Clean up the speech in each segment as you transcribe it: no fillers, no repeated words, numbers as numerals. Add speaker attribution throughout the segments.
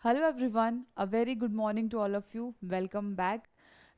Speaker 1: Hello everyone, a very good morning to all of you. Welcome back.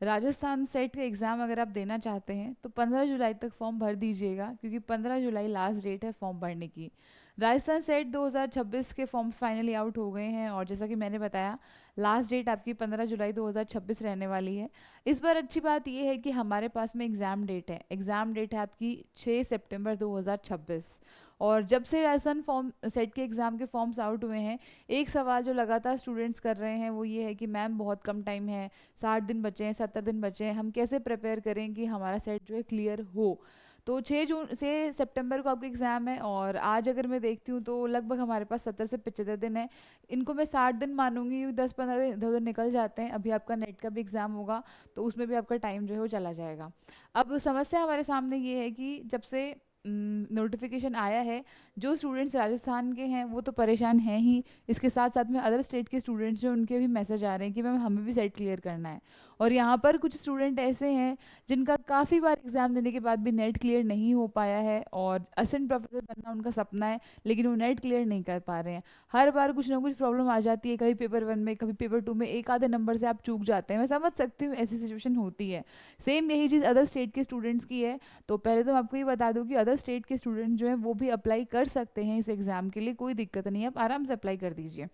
Speaker 1: Rajasthan SET का exam अगर आप देना चाहते हैं तो 15 जुलाई तक फॉर्म भर दीजिएगा, क्योंकि 15 जुलाई लास्ट डेट है फॉर्म भरने की। राजस्थान सेट 2026 के फॉर्म्स फाइनली आउट हो गए हैं, और जैसा कि मैंने बताया, लास्ट डेट आपकी 15 जुलाई 2026 रहने वाली है। इस बार अच्छी बात यह है कि हमारे पास में एग्ज़ाम डेट है। एग्ज़ाम डेट है आपकी 6 सितंबर 2026। और जब से राजस्थान फॉर्म सेट के एग्ज़ाम के फॉर्म्स आउट हुए हैं, एक सवाल जो लगातार स्टूडेंट्स कर रहे हैं वो ये है कि मैम बहुत कम टाइम है, 60 दिन बचे हैं, 70 दिन बचे हैं, हम कैसे प्रिपेयर करें कि हमारा सेट जो है क्लियर हो। तो 6 जून से सितंबर को आपका एग्ज़ाम है, और आज अगर मैं देखती हूँ तो लगभग हमारे पास 70 से 75 दिन है। इनको मैं 60 दिन मानूंगी, 10-15 दिन इधर उधर निकल जाते हैं। अभी आपका नेट का भी एग्ज़ाम होगा, तो उसमें भी आपका टाइम जो है वो चला जाएगा। अब समस्या हमारे सामने ये है कि जब से नोटिफिकेशन आया है, जो स्टूडेंट्स राजस्थान के हैं वो तो परेशान हैं ही, इसके साथ साथ में अदर स्टेट के स्टूडेंट्स जो उनके भी मैसेज आ रहे हैं कि मैम हमें भी सेट क्लियर करना है। और यहाँ पर कुछ स्टूडेंट ऐसे हैं जिनका काफ़ी बार एग्ज़ाम देने के बाद भी नेट क्लियर नहीं हो पाया है, और असिस्टेंट प्रोफेसर बनना उनका सपना है, लेकिन वो नेट क्लियर नहीं कर पा रहे हैं। हर बार कुछ ना कुछ प्रॉब्लम आ जाती है, कभी पेपर 1 में, कभी पेपर 2 में एक आधे नंबर से आप चूक जाते हैं। मैं समझ सकती हूँ, ऐसी सिचुएशन होती है। सेम यही चीज़ अदर स्टेट के स्टूडेंट्स की है। तो पहले तो मैं आपको ये बता दूं कि अदर स्टेट के स्टूडेंट जो हैं वो भी अप्लाई कर सकते हैं इस एग्ज़ाम के लिए, कोई दिक्कत नहीं है, आप आराम से अप्लाई कर दीजिए।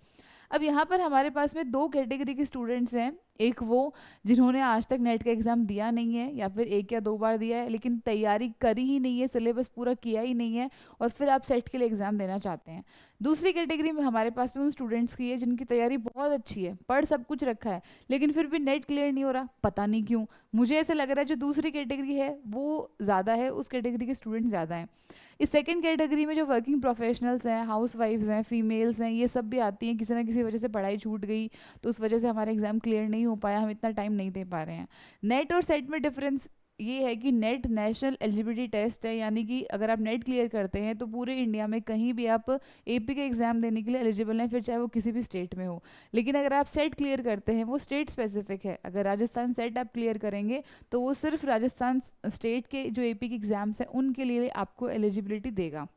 Speaker 1: अब यहाँ पर हमारे पास में दो कैटेगरी के स्टूडेंट्स हैं। एक वो जिन्होंने आज तक नेट का एग्ज़ाम दिया नहीं है, या फिर एक या दो बार दिया है लेकिन तैयारी करी ही नहीं है, सिलेबस पूरा किया ही नहीं है, और फिर आप सेट के लिए एग्ज़ाम देना चाहते हैं। दूसरी कैटेगरी में हमारे पास में उन स्टूडेंट्स की है जिनकी तैयारी बहुत अच्छी है, पढ़ सब कुछ रखा है, लेकिन फिर भी नेट क्लियर नहीं हो रहा, पता नहीं क्यों। मुझे ऐसा लग रहा है जो दूसरी कैटेगरी है वो ज़्यादा है, उस कैटेगरी के स्टूडेंट ज़्यादा हैं। इस सेकंड कैटेगरी में जो वर्किंग प्रोफेशनल्स हैं, हाउस वाइफ्स हैं, फीमेल्स हैं, ये सब भी आती हैं। किसी ना किसी वजह से पढ़ाई छूट गई, तो उस वजह से हमारा एग्ज़ाम क्लियर नहीं हो पाया, हम इतना टाइम नहीं दे पा रहे हैं। नेट और सेट में डिफरेंस ये है कि नेट नेशनल एलिजिबिलिटी टेस्ट है, यानी कि अगर आप नेट क्लियर करते हैं तो पूरे इंडिया में कहीं भी आप एपी का एग्ज़ाम देने के लिए एलिजिबल हैं, फिर चाहे वो किसी भी स्टेट में हो। लेकिन अगर आप सेट क्लियर करते हैं, वो स्टेट स्पेसिफिक है। अगर राजस्थान सेट आप क्लियर करेंगे तो वो सिर्फ राजस्थान स्टेट के जो एपी के एग्ज़ाम्स हैं उनके लिए आपको एलिजिबिलिटी देगा।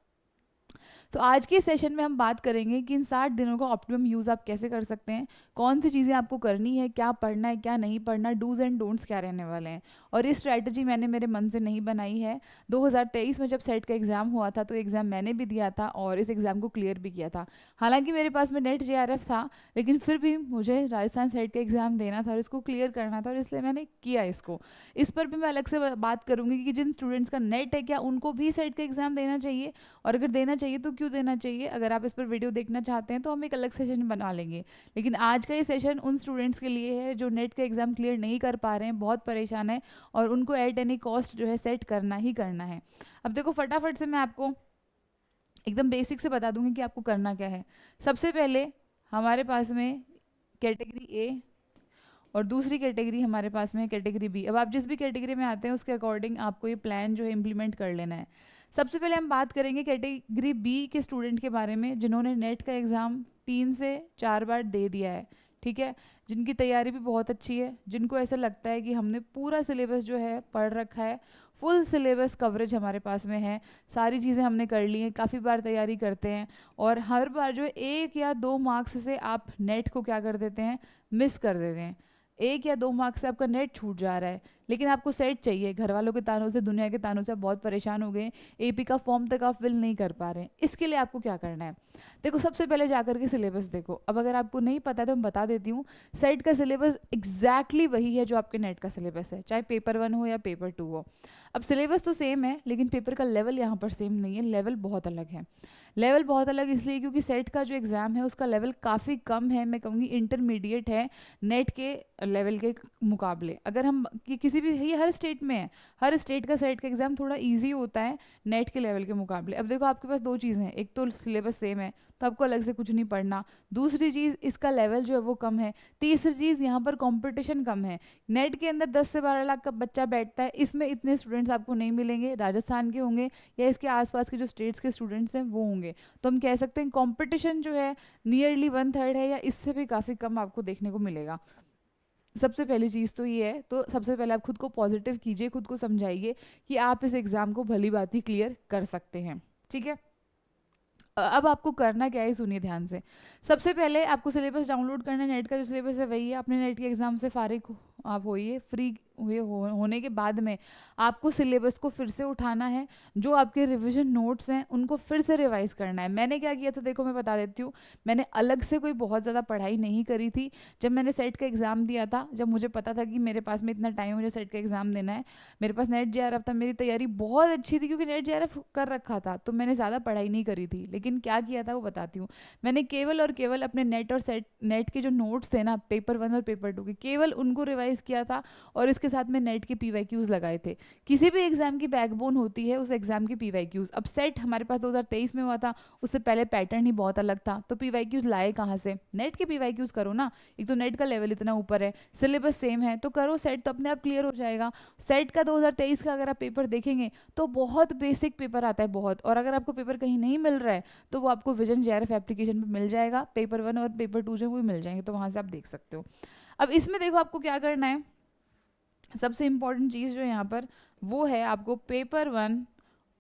Speaker 1: तो आज के सेशन में हम बात करेंगे कि इन 60 दिनों का ऑप्टिमम यूज़ आप कैसे कर सकते हैं, कौन सी चीज़ें आपको करनी है, क्या पढ़ना है क्या नहीं पढ़ना, डूज एंड डोंट्स क्या रहने वाले हैं। और ये स्ट्रैटेजी मैंने मेरे मन से नहीं बनाई है। 2023 में जब सेट का एग्ज़ाम हुआ था तो एग्ज़ाम मैंने भी दिया था, और इस एग्ज़ाम को क्लियर भी किया था। हालांकि मेरे पास में नेट जेआरएफ था, लेकिन फिर भी मुझे राजस्थान सेट का एग्ज़ाम देना था और इसको क्लियर करना था, और इसलिए मैंने किया इसको। इस पर भी मैं अलग से बात करूंगी कि जिन स्टूडेंट्स का नेट है क्या उनको भी सेट का एग्ज़ाम देना चाहिए, और अगर देना चाहिए तो क्यों देना चाहिए। अगर आप इस पर वीडियो देखना चाहते हैं तो हम एक अलग सेशन बना लेंगे, लेकिन आज का ये सेशन उन स्टूडेंट्स के लिए है जो नेट का एग्ज़ाम क्लियर नहीं कर पा रहे हैं, बहुत परेशान है, और उनको एट एनी कॉस्ट जो है सेट करना ही करना है। अब देखो, फटाफट से मैं आपको एकदम बेसिक से बता दूंगी कि आपको करना क्या है। सबसे पहले हमारे पास में कैटेगरी ए, और दूसरी कैटेगरी हमारे पास में है कैटेगरी बी। अब आप जिस भी कैटेगरी में आते हैं उसके अकॉर्डिंग आपको ये प्लान जो है इम्प्लीमेंट कर लेना है। सबसे पहले हम बात करेंगे कैटेगरी बी के स्टूडेंट के बारे में, जिन्होंने नेट का एग्ज़ाम 3 से 4 बार दे दिया है। ठीक है, जिनकी तैयारी भी बहुत अच्छी है, जिनको ऐसा लगता है कि हमने पूरा सिलेबस जो है पढ़ रखा है, फुल सिलेबस कवरेज हमारे पास में है, सारी चीज़ें हमने कर ली हैं, काफ़ी बार तैयारी करते हैं, और हर बार जो है 1 या 2 मार्क्स से आप नेट को क्या कर देते हैं, मिस कर देते हैं। 1 या 2 मार्क्स से आपका नेट छूट जा रहा है, लेकिन आपको सेट चाहिए। घर वालों के तानों से, दुनिया के तानों से आप बहुत परेशान हो गए, एपी का फॉर्म तक आप फिल नहीं कर पा रहे हैं। इसके लिए आपको क्या करना है, देखो, सबसे पहले जाकर के सिलेबस देखो। अब अगर आपको नहीं पता है तो मैं बता देती हूँ। सेट का सिलेबस एग्जैक्टली वही है जो आपके नेट का सिलेबस है, चाहे पेपर 1 हो या पेपर 2 हो। अब सिलेबस तो सेम है, लेकिन पेपर का लेवल यहाँ पर सेम नहीं है, लेवल बहुत अलग है। लेवल बहुत अलग इसलिए क्योंकि सेट का जो एग्ज़ाम है उसका लेवल काफ़ी कम है, मैं कहूँगी इंटरमीडिएट है नेट के लेवल के मुकाबले। अगर हम किसी भी, ये हर स्टेट में है, हर स्टेट का सेट का एग्ज़ाम थोड़ा इजी होता है नेट के लेवल के मुकाबले। अब देखो, आपके पास दो चीज़ें हैं, एक तो सिलेबस सेम है तो आपको अलग से कुछ नहीं पढ़ना, दूसरी चीज़ इसका लेवल जो है वो कम है, तीसरी चीज़ यहाँ पर कंपटीशन कम है। नेट के अंदर 10 से 12 लाख का बच्चा बैठता है, इसमें इतने स्टूडेंट्स आपको नहीं मिलेंगे, राजस्थान के होंगे या इसके आसपास के जो स्टेट्स के स्टूडेंट्स हैं वो होंगे। तो हम कह सकते हैं कंपटीशन जो है नियरली 1/3 है, या इससे भी काफ़ी कम आपको देखने को मिलेगा। सबसे पहली चीज़ तो ये है, तो सबसे पहले आप खुद को पॉजिटिव कीजिए, खुद को समझाइए कि आप इस एग्ज़ाम को भली भांति क्लियर कर सकते हैं। ठीक है, अब आपको करना क्या है सुनिए ध्यान से। सबसे पहले आपको सिलेबस डाउनलोड करना है, नेट का जो सिलेबस है वही है। अपने नेट के एग्जाम से फारिग आप होइए, फ्री हुए होने के बाद में आपको सिलेबस को फिर से उठाना है। जो आपके रिवीजन नोट्स हैं उनको फिर से रिवाइज करना है। मैंने क्या किया था देखो, मैं बता देती हूँ। मैंने अलग से कोई बहुत ज़्यादा पढ़ाई नहीं करी थी। जब मैंने सेट का एग्ज़ाम दिया था, जब मुझे पता था कि मेरे पास में इतना टाइम मुझे सेट का एग्ज़ाम देना है, मेरे पास नेट जेआरएफ था, मेरी तैयारी बहुत अच्छी थी क्योंकि नेट जेआरएफ कर रखा था, तो मैंने ज़्यादा पढ़ाई नहीं करी थी। लेकिन क्या किया था वो बताती हूँ। मैंने केवल और केवल अपने नेट और सेट नेट के जो नोट्स थे ना, पेपर 1 और पेपर 2 के, केवल उनको रिवाइज किया था। और इसके साथ में नेट के पीवाईक्यूज लगाए थे। किसी भी एग्जाम की बैकबोन होती है उस एग्जाम की पीवाईक्यूज। अब सेट हमारे पास 2023 में हुआ था, उससे पहले पैटर्न ही बहुत अलग था, तो पीवाईक्यूज लाए कहाँ से? नेट के पीवाईक्यूज करो ना। एक तो नेट का लेवल इतना ऊपर है, सिलेबस सेम है, तो करो सेट, तो अपने आप क्लियर हो जाएगा। सेट का 2023 का अगर आप पेपर देखेंगे तो बहुत बेसिक पेपर आता है, बहुत। और अगर आपको पेपर कहीं नहीं मिल रहा है तो वो आपको विजन जेआरएफ एप्लीकेशन पे मिल जाएगा। पेपर 1 और पेपर 2 जो वो मिल जाएंगे, तो वहाँ से आप देख सकते हो। अब इसमें देखो आपको क्या करना है। सबसे इम्पॉर्टेंट चीज़ जो यहाँ पर वो है, आपको पेपर 1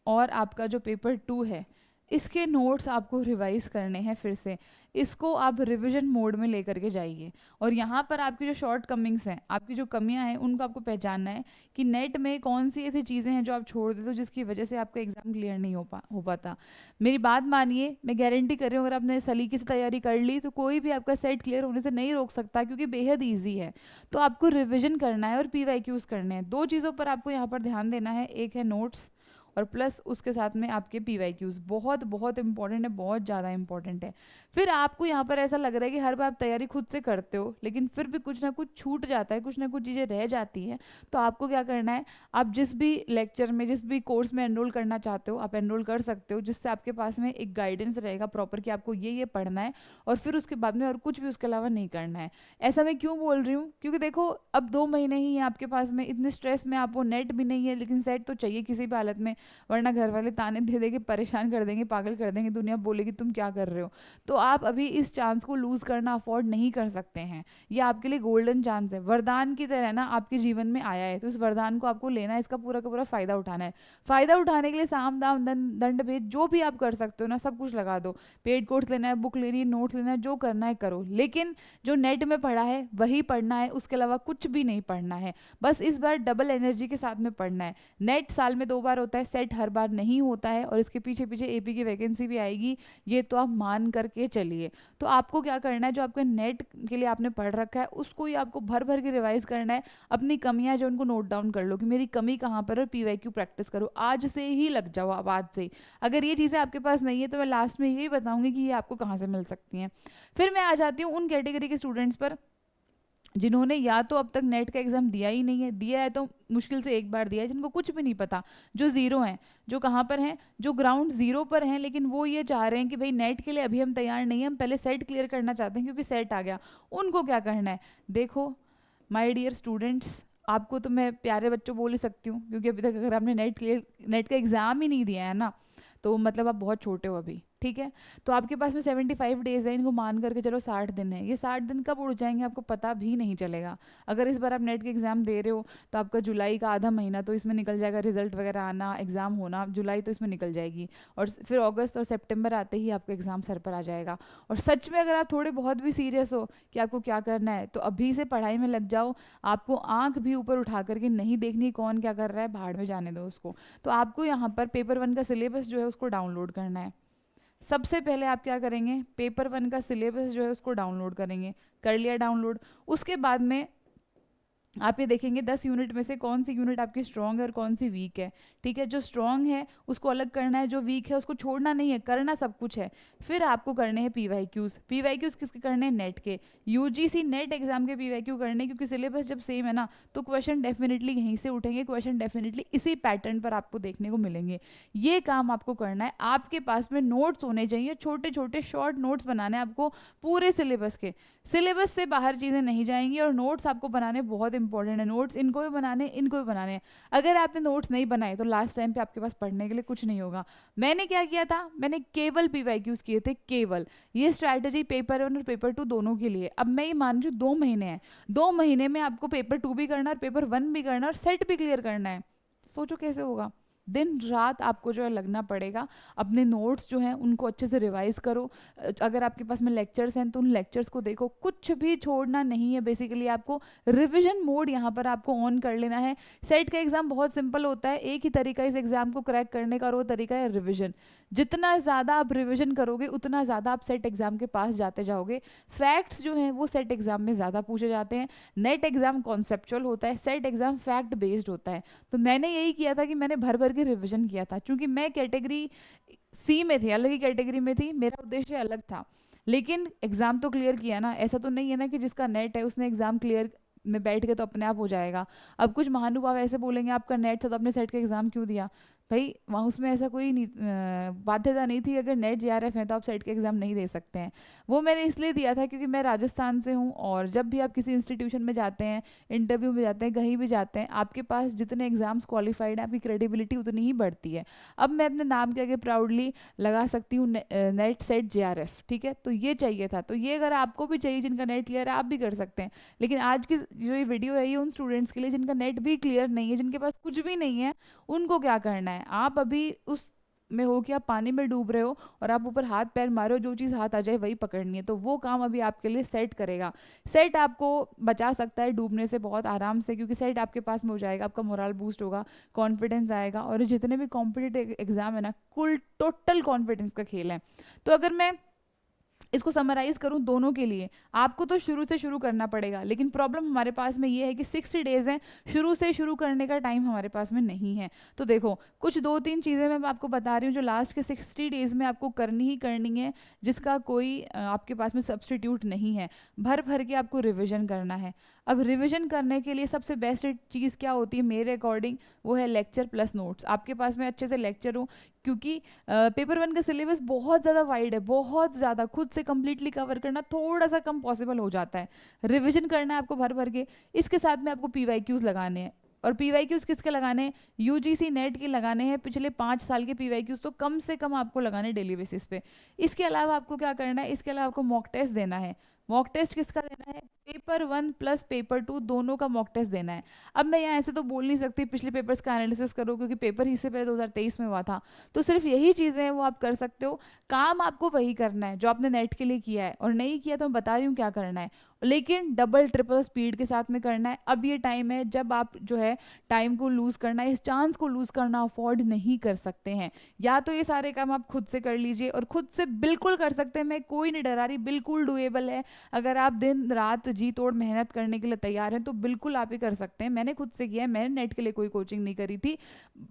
Speaker 1: और आपका जो पेपर 2 है, इसके नोट्स आपको रिवाइज करने हैं फिर से। इसको आप रिवीजन मोड में लेकर के जाइए। और यहाँ पर आपकी जो शॉर्ट कमिंग्स हैं, आपकी जो कमियाँ हैं, उनको आपको पहचानना है कि नेट में कौन सी ऐसी चीज़ें हैं जो आप छोड़ देते हो जिसकी वजह से आपका एग्ज़ाम क्लियर नहीं हो पाता। मेरी बात मानिए, मैं गारंटी कर रही हूँ, अगर आपने सलीके से तैयारी कर ली तो कोई भी आपका सेट क्लियर होने से नहीं रोक सकता, क्योंकि बेहद ईजी है। तो आपको रिविजन करना है और पीवाईक्यूज करने हैं। दो चीज़ों पर आपको यहाँ पर ध्यान देना है, एक है नोट्स और प्लस उसके साथ में आपके पीवाईक्यूज। बहुत बहुत इंपॉर्टेंट है, बहुत ज़्यादा इंपॉर्टेंट है। फिर आपको यहाँ पर ऐसा लग रहा है कि हर बार आप तैयारी खुद से करते हो, लेकिन फिर भी कुछ ना कुछ छूट जाता है, कुछ ना कुछ चीज़ें रह जाती हैं। तो आपको क्या करना है, आप जिस भी लेक्चर में, जिस भी कोर्स में एनरोल करना चाहते हो, आप एनरोल कर सकते हो, जिससे आपके पास में एक गाइडेंस रहेगा प्रॉपर कि आपको ये पढ़ना है और फिर उसके बाद में और कुछ भी उसके अलावा नहीं करना है। ऐसा मैं क्यों बोल रही हूँ, क्योंकि देखो अब 2 महीने ही हैं आपके पास में, इतने स्ट्रेस में आप, वो नेट भी नहीं है लेकिन सेट तो चाहिए किसी भी हालत में, वरना घर वाले ताने दे दे के परेशान कर देंगे, पागल कर देंगे, दुनिया बोलेगी तुम क्या कर रहे हो। तो आप अभी इस चांस को लूज करना अफोर्ड नहीं कर सकते हैं। ये आपके लिए गोल्डन चांस है, वरदान की तरह ना आपके जीवन में आया है, तो इस वरदान को आपको लेना है, इसका पूरा का पूरा फायदा उठाना है। फायदा उठाने के लिए साम दाम दंड भेद जो भी आप कर सकते हो ना, सब कुछ लगा दो। पेड कोर्स लेना है, बुक लेनी है, नोट लेना है, जो करना है करो, लेकिन जो नेट में पढ़ा है वही पढ़ना है, उसके अलावा कुछ भी नहीं पढ़ना है। बस इस बार डबल एनर्जी के साथ में पढ़ना है। नेट साल में 2 बार होता है, सेट हर बार नहीं होता है, और इसके पीछे पीछे एपी की वैकेंसी भी आएगी, ये तो आप मान करके चलिए। तो आपको क्या करना है, जो आपके नेट के लिए आपने पढ़ रखा है उसको ही आपको भर भर के रिवाइज करना है। अपनी कमियां जो उनको नोट डाउन कर लो कि मेरी कमी कहाँ पर है, और पीवाईक्यू प्रैक्टिस करो, आज से ही लग जाओ, अब आज से ही। अगर ये चीज़ें आपके पास नहीं है तो मैं लास्ट में यही बताऊंगी कि ये आपको कहाँ से मिल सकती हैं। फिर मैं आ जाती हूँ उन कैटेगरी के स्टूडेंट्स पर जिन्होंने या तो अब तक नेट का एग्ज़ाम दिया ही नहीं है, दिया है तो मुश्किल से एक बार दिया है, जिनको कुछ भी नहीं पता, जो ज़ीरो हैं, जो कहाँ पर हैं, जो ग्राउंड ज़ीरो पर हैं, लेकिन वो ये चाह रहे हैं कि भाई नेट के लिए अभी हम तैयार नहीं हैं, हम पहले सेट क्लियर करना चाहते हैं क्योंकि सेट आ गया। उनको क्या करना है, देखो माय डियर स्टूडेंट्स, आपको तो मैं प्यारे बच्चों बोल ही सकती हूँ, क्योंकि अभी तक अगर आपने नेट का एग्ज़ाम ही नहीं दिया है ना, तो मतलब आप बहुत छोटे हो अभी, ठीक है। तो आपके पास में 75 डेज है, इनको मान करके चलो 60 दिन है। ये 60 दिन कब उड़ जाएंगे आपको पता भी नहीं चलेगा। अगर इस बार आप नेट के एग्ज़ाम दे रहे हो तो आपका जुलाई का आधा महीना तो इसमें निकल जाएगा, रिजल्ट वगैरह आना, एग्ज़ाम होना, जुलाई तो इसमें निकल जाएगी, और फिर अगस्त और सितंबर आते ही आपका एग्ज़ाम सर पर आ जाएगा। और सच में अगर आप थोड़े बहुत भी सीरियस हो कि आपको क्या करना है, तो अभी से पढ़ाई में लग जाओ। आपको आंख भी ऊपर उठा करके नहीं देखनी कौन क्या कर रहा है, भाड़ में जाने दो उसको। तो आपको यहाँ पर पेपर 1 का सिलेबस जो है उसको डाउनलोड करना है। सबसे पहले आप क्या करेंगे, पेपर 1 का सिलेबस जो है उसको डाउनलोड करेंगे। कर लिया डाउनलोड, उसके बाद में आप ये देखेंगे 10 यूनिट में से कौन सी यूनिट आपकी स्ट्रॉन्ग है और कौन सी वीक है, ठीक है। जो स्ट्रॉन्ग है उसको अलग करना है, जो वीक है उसको छोड़ना नहीं है, करना सब कुछ है। फिर आपको करने हैं पीवाईक्यूज। पीवाईक्यूज किसके करने हैं, नेट के, यूजीसी नेट एग्जाम के पीवाईक्यू करने, क्योंकि सिलेबस जब सेम है ना तो क्वेश्चन डेफिनेटली यहीं से उठेंगे, क्वेश्चन डेफिनेटली इसी पैटर्न पर आपको देखने को मिलेंगे। ये काम आपको करना है। आपके पास में नोट्स होने चाहिए, छोटे छोटे शॉर्ट नोट्स बनाने हैं आपको पूरे सिलेबस के। सिलेबस से बाहर चीज़ें नहीं जाएंगी, और नोट्स आपको बनाने बहुत इंपॉर्टेंट है। नोट्स इनको भी बनाने, इनको भी बनाने हैं। अगर आपने नोट्स नहीं बनाए तो लास्ट टाइम पे आपके पास पढ़ने के लिए कुछ नहीं होगा। मैंने क्या किया था, मैंने केवल पीवाईक्यूज किए थे, केवल। ये स्ट्रैटेजी पेपर 1 और पेपर 2 दोनों के लिए। अब मैं ये मान रही हूँ 2 महीने हैं, 2 महीने में आपको पेपर 2 भी करना है और पेपर 1 भी करना है और सेट भी क्लियर करना है। सोचो कैसे होगा। दिन रात आपको जो है लगना पड़ेगा। अपने नोट्स जो हैं उनको अच्छे से रिवाइज करो। अगर आपके पास में लेक्चर्स हैं तो उन लेक्चर्स को देखो, कुछ भी छोड़ना नहीं है। बेसिकली आपको रिविजन मोड यहाँ पर आपको ऑन कर लेना है। सेट का एग्जाम बहुत सिंपल होता है, एक ही तरीका इस एग्जाम को क्रैक करने का, और वो तरीका है रिविजन। जितना ज़्यादा आप रिविजन करोगे उतना ज़्यादा आप सेट एग्जाम के पास जाते जाओगे। फैक्ट्स जो हैं वो सेट एग्जाम में ज़्यादा पूछे जाते हैं। नेट एग्जाम कॉन्सेप्चुअल होता है, सेट एग्जाम फैक्ट बेस्ड होता है। तो मैंने यही किया था कि मैंने भर भर के रिविजन किया था, क्योंकि मैं कैटेगरी सी में थी, अलग ही कैटेगरी में थी, मेरा उद्देश्य अलग था। लेकिन एग्जाम तो क्लियर किया ना। ऐसा तो नहीं है ना कि जिसका नेट है उसने एग्जाम क्लियर में बैठ के तो अपने आप हो जाएगा। अब कुछ महानुभाव ऐसे बोलेंगे आपका नेट था तो आपने सेट का एग्जाम क्यों दिया। भाई वहाँ उसमें ऐसा कोई नहीं, बाध्यता नहीं थी। अगर नेट जेआरएफ है तो आप सेट का एग्जाम नहीं दे सकते हैं। वो मैंने इसलिए दिया था क्योंकि मैं राजस्थान से हूँ, और जब भी आप किसी इंस्टीट्यूशन में जाते हैं, इंटरव्यू में जाते हैं, कहीं भी जाते हैं, आपके पास जितने एग्जाम्स क्वालिफाइड हैं आपकी क्रेडिबिलिटी उतनी ही बढ़ती है। अब मैं अपने नाम के आगे प्राउडली लगा सकती हूँ नेट सेट जेआरएफ, ठीक है। तो ये चाहिए था, तो ये अगर आपको भी चाहिए जिनका नेट क्लियर है आप भी कर सकते हैं। लेकिन आज की जो ये वीडियो है ये उन स्टूडेंट्स के लिए जिनका नेट भी क्लियर नहीं है, जिनके पास कुछ भी नहीं है। उनको क्या करना है, आप अभी उस में हो कि आप पानी में डूब रहे हो और आप ऊपर हाथ पैर मारो, जो चीज़ हाथ आ जाए वही पकड़नी है। तो वो काम अभी आपके लिए सेट करेगा। सेट आपको बचा सकता है डूबने से बहुत आराम से, क्योंकि सेट आपके पास में हो जाएगा, आपका मोरल बूस्ट होगा, कॉन्फिडेंस आएगा। और जितने भी कॉम्पिटिटिव एग्जाम है ना, कुल टोटल कॉन्फिडेंस का खेल है। तो अगर मैं इसको समराइज करूं दोनों के लिए, आपको तो शुरू से शुरू करना पड़ेगा। लेकिन प्रॉब्लम हमारे पास में ये है कि 60 डेज हैं, शुरू से शुरू करने का टाइम हमारे पास में नहीं है। तो देखो कुछ दो तीन चीज़ें मैं आपको बता रही हूँ जो लास्ट के 60 डेज में आपको करनी ही करनी है, जिसका कोई आपके पास में सब्सटीट्यूट नहीं है। भर भर के आपको रिविजन करना है। अब रिविजन करने के लिए सबसे बेस्ट चीज़ क्या होती है मेरे अकॉर्डिंग, वो है लेक्चर प्लस नोट्स। आपके पास में अच्छे से लेक्चर हो, क्योंकि पेपर वन का सिलेबस बहुत ज़्यादा वाइड है, बहुत ज़्यादा। खुद से कम्प्लीटली कवर करना थोड़ा सा कम पॉसिबल हो जाता है। रिविजन करना है आपको भर भर के। इसके साथ में आपको पीवाईक्यूज लगाने हैं। और पीवाईक्यूज किसके लगाने हैं, यूजीसी नेट के लगाने हैं। पिछले 5 साल के पीवाईक्यूज तो कम से कम आपको लगाने डेली बेसिस पे। इसके अलावा आपको क्या करना है, इसके अलावा आपको मॉक टेस्ट देना है। मॉक टेस्ट किसका देना है, paper one plus paper two दोनों का मॉक टेस्ट देना है। अब मैं यहाँ ऐसे तो बोल नहीं सकती पिछले पेपर्स का एनालिसिस करो, क्योंकि पेपर ही से पहले 2023 में हुआ था। तो सिर्फ यही चीज़ें हैं वो आप कर सकते हो। काम आपको वही करना है जो आपने नेट के लिए किया है, और नहीं किया तो मैं बता रही हूँ क्या करना है। लेकिन डबल ट्रिपल स्पीड के साथ में करना है। अब ये टाइम है जब आप जो है टाइम को लूज़ करना, इस चांस को लूज़ करना अफोर्ड नहीं कर सकते हैं। या तो ये सारे काम आप खुद से कर लीजिए, और खुद से बिल्कुल कर सकते हैं, मैं कोई नहीं डरा रही, बिल्कुल डुएबल है। अगर आप दिन रात जी तोड़ मेहनत करने के लिए तैयार हैं तो बिल्कुल आप ही कर सकते हैं। मैंने खुद से किया है, मैंने नेट के लिए कोई कोचिंग नहीं करी थी।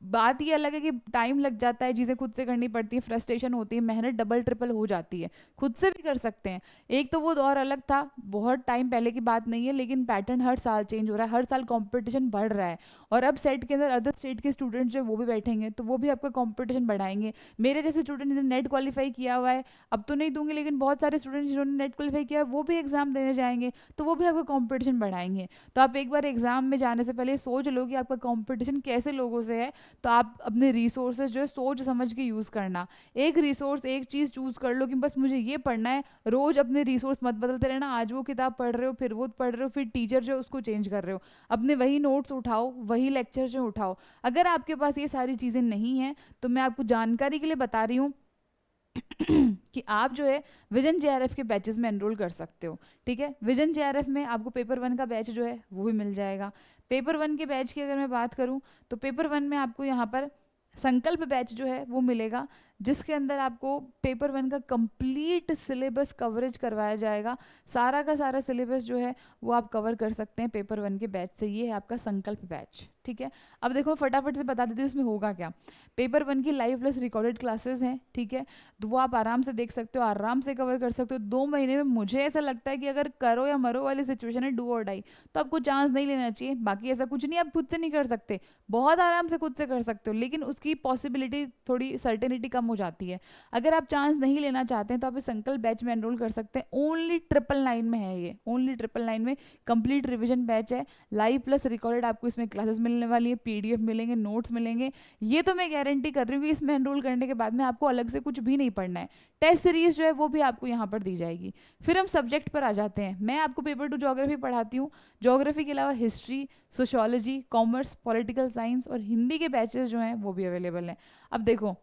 Speaker 1: बात ये अलग है कि टाइम लग जाता है, चीज़ें खुद से करनी पड़ती है, फ्रस्ट्रेशन होती है, मेहनत डबल ट्रिपल हो जाती है। खुद से भी कर सकते हैं। एक तो वो दौर अलग था, बहुत टाइम पहले की बात नहीं है, लेकिन पैटर्न हर साल चेंज हो रहा है, हर साल कंपटीशन बढ़ रहा है। और अब सेट के अंदर अदर स्टेट के स्टूडेंट्स जो वो भी बैठेंगे तो वो भी आपका कंपटीशन बढ़ाएंगे। मेरे जैसे स्टूडेंट जिन्होंने नेट क्वालिफाई किया हुआ है, अब तो नहीं दूंगी, लेकिन बहुत सारे स्टूडेंट जिन्होंने नेट क्वालिफाई किया है वो भी एग्जाम देने जाएंगे, तो वो भी आपका कंपटीशन बढ़ाएंगे। तो आप एक बार एग्जाम में जाने से पहले सोच लो कि आपका कंपटीशन कैसे लोगों से है। तो आप अपने रिसोर्सेज जो है सोच समझ के यूज़ करना। एक रिसोर्स एक चीज़ चूज़ कर लो कि बस मुझे ये पढ़ना है। रोज़ अपने रिसोर्स मत बदलते रहना, आज वो किताब पढ़ रहे हो फिर वो पढ़ रहे हो, फिर टीचर जो है उसको चेंज कर रहे हो। अपने वही नोट्स उठाओ, वही लेक्चर जो उठाओ। अगर आपके पास ये सारी चीज़ें नहीं हैं तो मैं आपको जानकारी के लिए बता रही हूँ कि आप जो है विजन जेआरएफ के बैचेस में एनरोल कर सकते हो। ठीक है, विजन जेआरएफ में आपको पेपर वन का बैच जो है वो भी मिल जाएगा। पेपर वन के बैच की अगर मैं बात करूं तो पेपर वन में आपको यहाँ पर संकल्प बैच जो है वो मिलेगा, जिसके अंदर आपको पेपर वन का कंप्लीट सिलेबस कवरेज करवाया जाएगा। सारा का सारा सिलेबस जो है वो आप कवर कर सकते हैं पेपर वन के बैच से। ये है आपका संकल्प बैच। ठीक है, अब देखो फटाफट से बता देती हूँ इसमें होगा क्या। पेपर वन की लाइव प्लस रिकॉर्डेड क्लासेस हैं, ठीक है, तो वो आप आराम से देख सकते हो, आराम से कवर कर सकते हो 2 महीने में। मुझे ऐसा लगता है कि अगर करो या मरो वाली सिचुएशन है, डू और डाई, तो आपको चांस नहीं लेना चाहिए। बाकी ऐसा कुछ नहीं, आप खुद से नहीं कर सकते, बहुत आराम से खुद से कर सकते हो, लेकिन उसकी पॉसिबिलिटी थोड़ी सर्टेनिटी कम हो जाती है। अगर आप चांस नहीं लेना चाहते हैं तो आप इस संकल्प बैच में एनरोल कर सकते हैं। ओनली 999 में है ये, ओनली 999 में कंप्लीट रिविजन बैच है। लाइव प्लस रिकॉर्डेड आपको इसमें क्लासेस मिलने वाली है, पीडीएफ मिलेंगे, नोट्स मिलेंगे। ये तो मैं गारंटी कर रही हूँ कि इसमें एनरोल करने के बाद में आपको अलग से कुछ भी नहीं पढ़ना है। टेस्ट सीरीज जो है वो भी आपको यहाँ पर दी जाएगी। फिर हम सब्जेक्ट पर आ जाते हैं। मैं आपको पेपर 2 ज्योग्राफी पढ़ाती हूँ। ज्योग्राफी के अलावा history, sociology, commerce, political science और हिंदी के बैचेस जो हैं वो भी अवेलेबल हैं। अब देखो,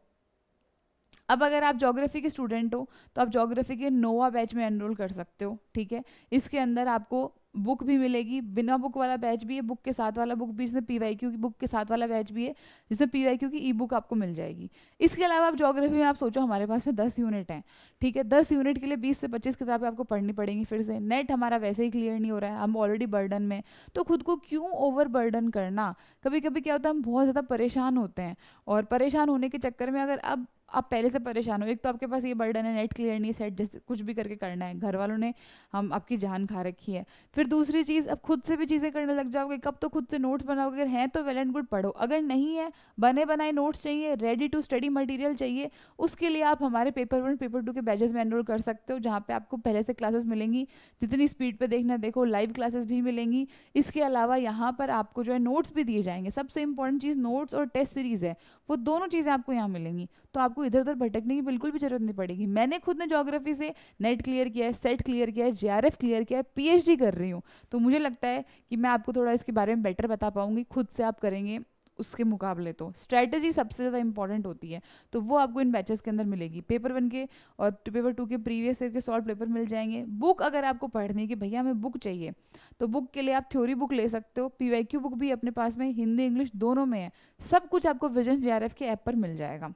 Speaker 1: अब अगर आप ज्योग्राफी के स्टूडेंट हो तो आप ज्योग्राफी के नोवा बैच में एनरोल कर सकते हो, ठीक है। इसके अंदर आपको बुक भी मिलेगी, बिना बुक वाला बैच भी है, बुक के साथ वाला बुक भी, जिसमें पीवाईक्यू की बुक के साथ वाला बैच भी है, जिसमें पीवाईक्यू की ई बुक आपको मिल जाएगी। इसके अलावा आप ज्योग्राफी में आप सोचो हमारे पास में 10 यूनिट हैं, ठीक है। 10 यूनिट के लिए 20 से 25 किताबें आपको पढ़नी पड़ेंगी। फिर से नेट हमारा वैसे ही क्लियर नहीं हो रहा है, हम ऑलरेडी बर्डन में, तो खुद को क्यों ओवर बर्डन करना। कभी कभी क्या होता है, हम बहुत ज़्यादा परेशान होते हैं, और परेशान होने के चक्कर में अगर अब आप पहले से परेशान हो, एक तो आपके पास ये बर्डन है, नेट क्लियर नहीं, सेट जैसे कुछ भी करके करना है, घर वालों ने हम आपकी जान खा रखी है। फिर दूसरी चीज़, अब खुद से भी चीज़ें करने लग जाओगे, कब तो खुद से नोट्स बनाओगे, अगर हैं तो वेल एंड गुड पढ़ो, अगर नहीं है, बने बनाए नोट्स चाहिए, रेडी टू स्टडी मटेरियल चाहिए, उसके लिए आप हमारे पेपर 1 पेपर 2 के बैचेस में एनरोल कर सकते हो, जहाँ पे आपको पहले से क्लासेस मिलेंगी, जितनी स्पीड पे देखना देखो, लाइव क्लासेस भी मिलेंगी। इसके अलावा यहाँ पर आपको जो है नोट्स भी दिए जाएंगे। सबसे इंपॉर्टेंट चीज़ नोट्स और टेस्ट सीरीज़ है, वो दोनों चीज़ें आपको यहाँ मिलेंगी, तो आपको इधर उधर भटकने की बिल्कुल भी जरूरत नहीं पड़ेगी। मैंने खुद ने ज्योग्राफी से नेट क्लियर किया है, सेट क्लियर किया है, जेआरएफ क्लियर किया है, पीएचडी कर रही हूँ, तो मुझे लगता है कि मैं आपको थोड़ा इसके बारे में बेटर बता पाऊंगी, खुद से आप करेंगे उसके मुकाबले। तो स्ट्रैटेजी सबसे ज़्यादा इंपॉर्टेंट होती है, तो वो आपको इन बैचेस के अंदर मिलेगी। पेपर 1 के और पेपर 2 के प्रीवियस ईयर के सॉल्व पेपर मिल जाएंगे। बुक अगर आपको पढ़नी है कि भैया हमें बुक चाहिए, तो बुक के लिए आप थ्योरी बुक ले सकते हो, पीवाईक्यू बुक भी अपने पास में हिंदी इंग्लिश दोनों में है। सब कुछ आपको विजन जेआरएफ के ऐप पर मिल जाएगा।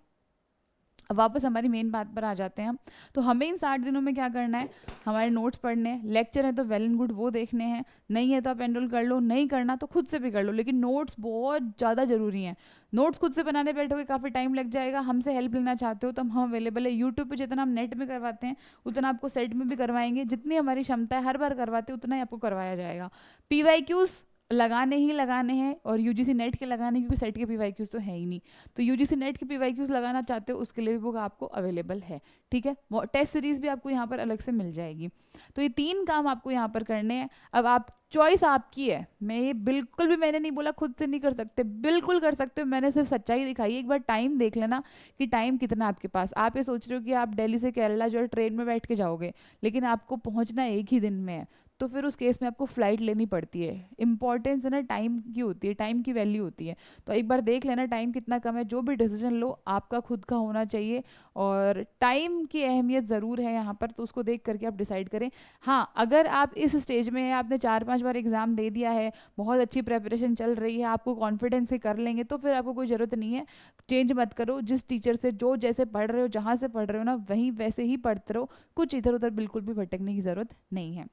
Speaker 1: अब वापस हमारी मेन बात पर आ जाते हैं हम। तो हमें इन 60 दिनों में क्या करना है, हमारे नोट्स पढ़ने हैं, लेक्चर है तो वेल एंड गुड वो देखने हैं, नहीं है तो आप एनरोल कर लो, नहीं करना तो खुद से भी कर लो, लेकिन नोट्स बहुत ज़्यादा ज़रूरी हैं। नोट्स खुद से बनाने बैठोगे काफ़ी टाइम लग जाएगा। हमसे हेल्प लेना चाहते हो तो हम अवेलेबल है यूट्यूब पर, जितना हम नेट में करवाते हैं उतना आपको सेट में भी करवाएंगे, जितनी हमारी क्षमता है हर बार करवाते हैं उतना ही आपको करवाया जाएगा। पीवाईक्यूज़ लगाने ही लगाने हैं, और यूजीसी नेट के लगाने, क्योंकि सेट के पीवाईक्यूज तो है ही नहीं, तो यूजीसी नेट के पीवाईक्यूज लगाना चाहते हो उसके लिए भी बुक आपको अवेलेबल है, ठीक है। वो टेस्ट सीरीज भी आपको यहाँ पर अलग से मिल जाएगी। तो ये 3 काम आपको यहाँ पर करने हैं। अब आप चॉइस आपकी है, मैं ये बिल्कुल भी मैंने नहीं बोला खुद से नहीं कर सकते, बिल्कुल कर सकते हो, मैंने सिर्फ सच्चाई दिखाई है। एक बार टाइम देख लेना कि टाइम कितना आपके पास। आप ये सोच रहे हो कि आप दिल्ली से केरला जो है ट्रेन में बैठ के जाओगे, लेकिन आपको पहुँचना एक ही दिन में है, तो फिर उस केस में आपको फ़्लाइट लेनी पड़ती है। इंपॉर्टेंस है ना टाइम की होती है, टाइम की वैल्यू होती है। तो एक बार देख लेना टाइम कितना कम है, जो भी डिसीजन लो आपका खुद का होना चाहिए, और टाइम की अहमियत ज़रूर है यहाँ पर, तो उसको देख करके आप डिसाइड करें। हाँ, अगर आप इस स्टेज में हैं, आपने 4-5 बार एग्ज़ाम दे दिया है, बहुत अच्छी प्रेपरेशन चल रही है, आपको कॉन्फिडेंस से कर लेंगे, तो फिर आपको कोई ज़रूरत नहीं है, चेंज मत करो। जिस टीचर से जो जैसे पढ़ रहे हो, जहाँ से पढ़ रहे हो ना, वहीं वैसे ही पढ़ते रहो, कुछ इधर उधर बिल्कुल भी भटकने की ज़रूरत नहीं है।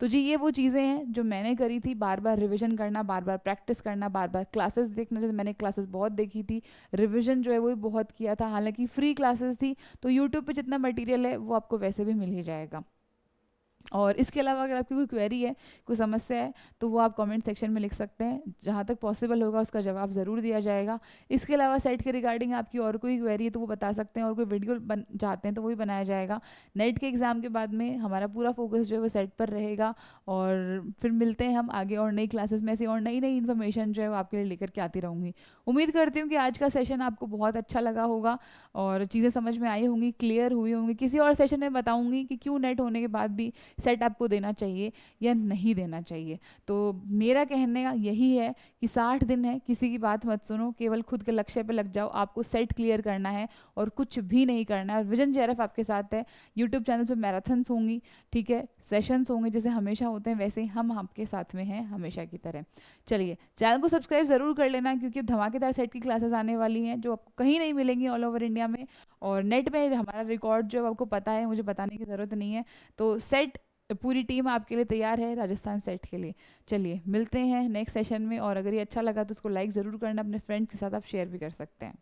Speaker 1: तो जी ये वो चीज़ें हैं जो मैंने करी थी, बार बार रिवीजन करना, बार बार प्रैक्टिस करना, बार बार क्लासेस देखना, जैसे मैंने क्लासेस बहुत देखी थी, रिवीजन जो है वो भी बहुत किया था, हालांकि फ्री क्लासेस थी, तो यूट्यूब पे जितना मटेरियल है वो आपको वैसे भी मिल ही जाएगा। और इसके अलावा अगर आपकी कोई क्वेरी है, कोई समस्या है, तो वो आप कमेंट सेक्शन में लिख सकते हैं, जहाँ तक पॉसिबल होगा उसका जवाब ज़रूर दिया जाएगा। इसके अलावा सेट के रिगार्डिंग आपकी और कोई क्वेरी है तो वो बता सकते हैं, और कोई वीडियो बन चाहते हैं तो वो भी बनाया जाएगा। नेट के एग्ज़ाम के बाद में हमारा पूरा फोकस जो है वो सेट पर रहेगा, और फिर मिलते हैं हम आगे और नई क्लासेस में, ऐसी और नई नई इन्फॉर्मेशन जो है वो आपके लिए लेकर के आती रहूँगी। उम्मीद करती हूँ कि आज का सेशन आपको बहुत अच्छा लगा होगा, और चीज़ें समझ में आई होंगी, क्लियर हुई होंगी। किसी और सेशन में बताऊँगी कि क्यों नेट होने के बाद भी सेट आपको देना चाहिए या नहीं देना चाहिए। तो मेरा कहने का यही है कि 60 दिन है, किसी की बात मत सुनो, केवल खुद के लक्ष्य पे लग जाओ। आपको सेट क्लियर करना है और कुछ भी नहीं करना है, और विजन जेआरएफ आपके साथ है। यूट्यूब चैनल पे मैराथन्स होंगी, ठीक है, सेशंस होंगे जैसे हमेशा होते हैं, वैसे ही हम आपके साथ में हैं हमेशा की तरह। चलिए चैनल को सब्सक्राइब ज़रूर कर लेना, क्योंकि धमाकेदार सेट की क्लासेस आने वाली हैं जो आपको कहीं नहीं मिलेंगी ऑल ओवर इंडिया में, और नेट में हमारा रिकॉर्ड जो आपको पता है, मुझे बताने की ज़रूरत नहीं है। तो सेट पूरी टीम आपके लिए तैयार है राजस्थान सेट के लिए। चलिए मिलते हैं नेक्स्ट सेशन में, और अगर ये अच्छा लगा तो उसको लाइक ज़रूर करना, अपने फ्रेंड्स के साथ आप शेयर भी कर सकते हैं।